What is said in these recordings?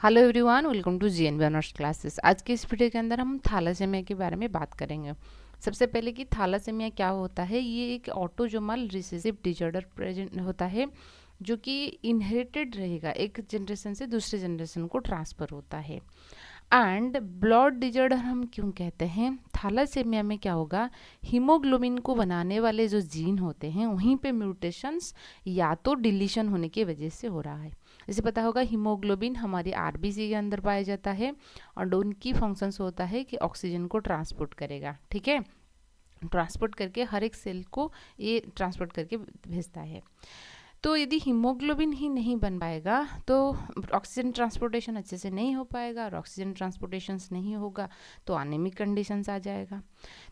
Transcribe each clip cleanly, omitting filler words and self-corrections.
Hello everyone, welcome to GNV honours classes. आज के इस वीडियो के अंदर हम थैलासेमिया के बारे में बात करेंगे। सबसे पहले कि थैलासेमिया क्या होता है। ये एक ऑटोजोमल रिसेसिव डिसऑर्डर प्रेजेंट होता है जो कि इनहेरिटेड रहेगा, एक जनरेशन से दूसरे जनरेशन को ट्रांसफ़र होता है। एंड ब्लड डिजॉर्डर हम क्यों कहते हैं? थैलासेमिया में क्या होगा, हीमोग्लोबिन को बनाने वाले जो जीन होते हैं वहीं पे म्यूटेशंस या तो डिलीशन होने की वजह से हो रहा है। जैसे पता होगा हीमोग्लोबिन हमारी आरबीसी के अंदर पाया जाता है और उनकी फंक्शंस होता है कि ऑक्सीजन को ट्रांसपोर्ट करेगा, ठीक है, ट्रांसपोर्ट करके हर एक सेल को ये ट्रांसपोर्ट करके भेजता है। तो यदि हीमोग्लोबिन ही नहीं बन पाएगा तो ऑक्सीजन ट्रांसपोर्टेशन अच्छे से नहीं हो पाएगा, और ऑक्सीजन ट्रांसपोर्टेशन नहीं होगा तो एनीमिक कंडीशंस आ जाएगा।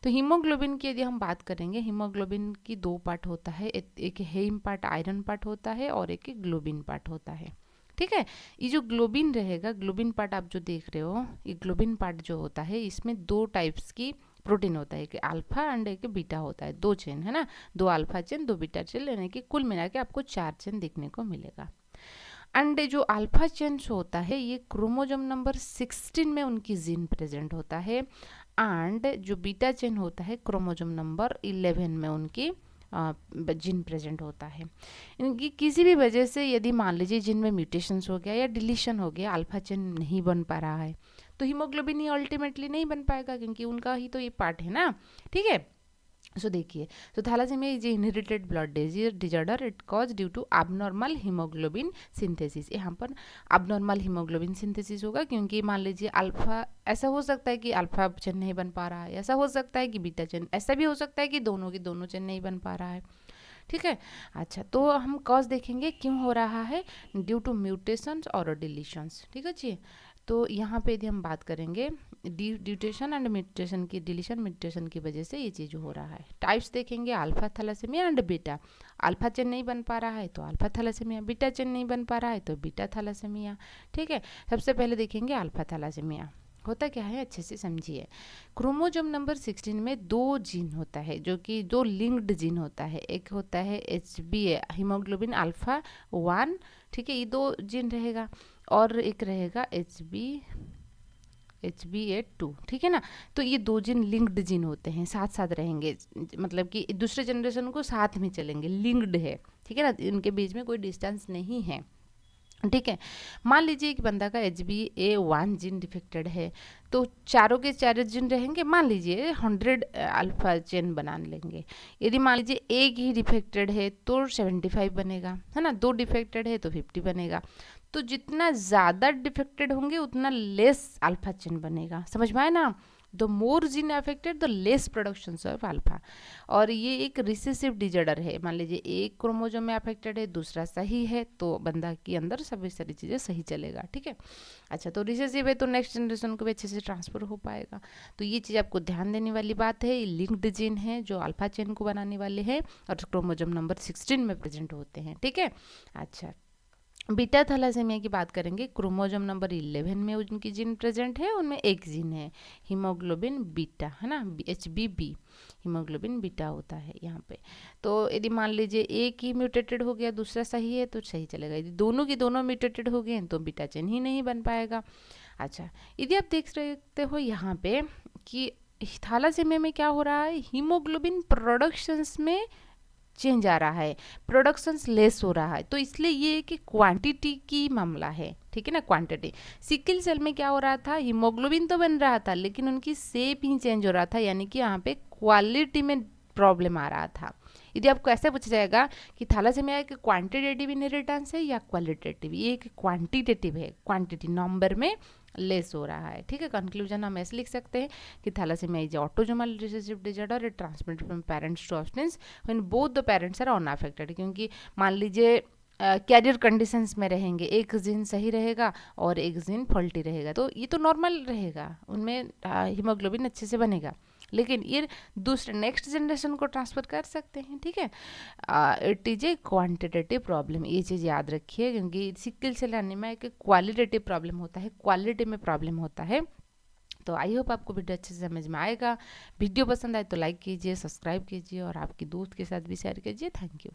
तो हीमोग्लोबिन की यदि हम बात करेंगे, हीमोग्लोबिन की दो पार्ट होता है, एक हेम पार्ट आयरन पार्ट होता है और एक ग्लोबिन पार्ट होता है, ठीक है। ये जो ग्लोबिन रहेगा, ग्लोबिन पार्ट आप जो देख रहे हो, ये ग्लोबिन पार्ट जो होता है इसमें दो टाइप्स की प्रोटीन होता है, एक अल्फा एंड एक बीटा होता है, दो चेन है ना, दो अल्फा चेन दो बीटा चेन, यानी कि कुल मिला के आपको 4 चेन देखने को मिलेगा। एंड जो अल्फा चेन होता है ये क्रोमोजोम नंबर 16 में उनकी जीन प्रेजेंट होता है, एंड जो बीटा चेन होता है क्रोमोजोम नंबर 11 में उनकी जीन प्रेजेंट होता है। इनकी किसी भी वजह से यदि मान लीजिए जिन में म्यूटेशंस हो गया या डिलीशन हो गया, अल्फा चेन नहीं बन पा रहा है, तो हीमोग्लोबिन ही अल्टीमेटली नहीं बन पाएगा, क्योंकि उनका ही तो ये पार्ट है ना, ठीक है। सो देखिए, तो thalassaemia is inherited blood disorder it cause due to abnormal haemoglobin synthesis. यहाँ पर अबनॉर्मल हीमोग्लोबिन सिंथेसिस होगा, क्योंकि मान लीजिए अल्फा, ऐसा हो सकता है कि अल्फा चेन नहीं बन पा रहा है, ऐसा हो सकता है कि बीटा चेन, ऐसा भी हो सकता है कि दोनों की दोनों चेन नहीं बन पा रहा है, ठीक है। अच्छा, तो हम कॉज देखेंगे क्यों हो रहा है, ड्यू टू म्यूटेशंस और डिलीशंस, ठीक है जी। तो यहाँ पे यदि हम बात करेंगे ड्यूटेशन एंड म्यूटेशन की, डिलीशन म्यूटेशन की वजह से ये चीज़ हो रहा है। टाइप्स देखेंगे, alpha thalassaemia and beta. Alpha chain नहीं बन पा रहा है तो अल्फा थैलासेमिया, बीटा चेन नहीं बन पा रहा है तो बीटा थैलासेमिया, ठीक है। सबसे पहले देखेंगे अल्फा थैलासेमिया होता क्या है, अच्छे से समझिए। क्रोमोजोम नंबर 16 में दो जीन होता है, जो कि दो लिंक्ड जीन होता है। एक होता है HbA हीमोग्लोबिन अल्फा 1, ठीक है, ये दो जीन रहेगा, और एक रहेगा HbA2, ठीक है ना। तो ये दो जीन लिंक्ड जीन होते हैं, साथ साथ रहेंगे, मतलब कि दूसरे जनरेशन को साथ में चलेंगे, लिंक्ड है, ठीक है ना, इनके बीच में कोई डिस्टेंस नहीं है, ठीक है। मान लीजिए कि बंदा का HbA1 जीन डिफेक्टेड है, तो चारों के चारों जीन रहेंगे, मान लीजिए 100 अल्फा चेन बना लेंगे। यदि मान लीजिए एक ही डिफेक्टेड है तो 75 बनेगा, है ना, दो डिफेक्टेड है तो 50 बनेगा। तो जितना ज़्यादा डिफेक्टेड होंगे उतना लेस अल्फा चेन बनेगा, समझ में आए ना। The more gene affected the less production of alpha. और ये एक रिसेसिव डिजॉर्डर है, मान लीजिए एक क्रोमोजोम में अफेक्टेड है, दूसरा सही है, तो बंदा के अंदर सभी सारी चीज़ें सही चलेगा, ठीक है। अच्छा, तो रिसेसिव है तो नेक्स्ट जनरेशन को भी अच्छे से ट्रांसफर हो पाएगा। तो ये चीज़ आपको ध्यान देने वाली बात है। लिंक्ड जीन है जो अल्फा चेन को बनाने वाले हैं और क्रोमोजोम नंबर 16 में प्रेजेंट होते हैं, ठीक है। अच्छा, बीटा थैलासेमिया की बात करेंगे, क्रोमोजोम नंबर 11 में उनकी जीन प्रेजेंट है, उनमें एक जीन है हीमोग्लोबिन बीटा, है ना, HbB, हीमोग्लोबिन बीटा होता है यहाँ पे। तो यदि मान लीजिए एक ही म्यूटेटेड हो गया, दूसरा सही है तो सही चलेगा, यदि दोनों की दोनों म्यूटेटेड हो गए तो बीटा चेन ही नहीं बन पाएगा। अच्छा, यदि आप देख सकते हो यहाँ पे कि थैलासेमिया में क्या हो रहा है, हीमोग्लोबिन प्रोडक्शंस में चेंज आ रहा है, प्रोडक्शंस लेस हो रहा है, तो इसलिए ये एक क्वांटिटी की मामला है, ठीक है ना, क्वांटिटी। सिकल सेल में क्या हो रहा था, हीमोग्लोबिन तो बन रहा था लेकिन उनकी शेप ही चेंज हो रहा था, यानी कि यहाँ पे क्वालिटी में प्रॉब्लम आ रहा था। यदि आपको ऐसे पूछा जाएगा कि थैलासेमिया एक क्वांटिटेटिव इनहेरिटेंस है या क्वालिटेटिव, ये एक क्वांटिटेटिव है, क्वांटिटी नंबर में लेस हो रहा है, ठीक है। कंक्लूजन हम ऐसे लिख सकते हैं कि thalassaemia is autosomal recessive disorder, it transmitted from parents to offsprings when both the parents are unaffected. क्योंकि मान लीजिए कैरियर कंडीशंस में रहेंगे, एक जीन सही रहेगा और एक जीन फॉल्टी रहेगा, तो ये तो नॉर्मल रहेगा, उनमें हीमोग्लोबिन अच्छे से बनेगा, लेकिन ये दूसरे नेक्स्ट जनरेशन को ट्रांसफ़र कर सकते हैं, ठीक है। It is a quantitative problem, ये चीज़ याद रखिए, क्योंकि सिकल सेल एनीमिया एक क्वालिटेटिव प्रॉब्लम होता है, क्वालिटी में प्रॉब्लम होता है। तो आई होप आपको वीडियो अच्छे से समझ में आएगा। वीडियो पसंद आए तो लाइक कीजिए, सब्सक्राइब कीजिए और आपकी दोस्त के साथ भी शेयर कीजिए। Thank you.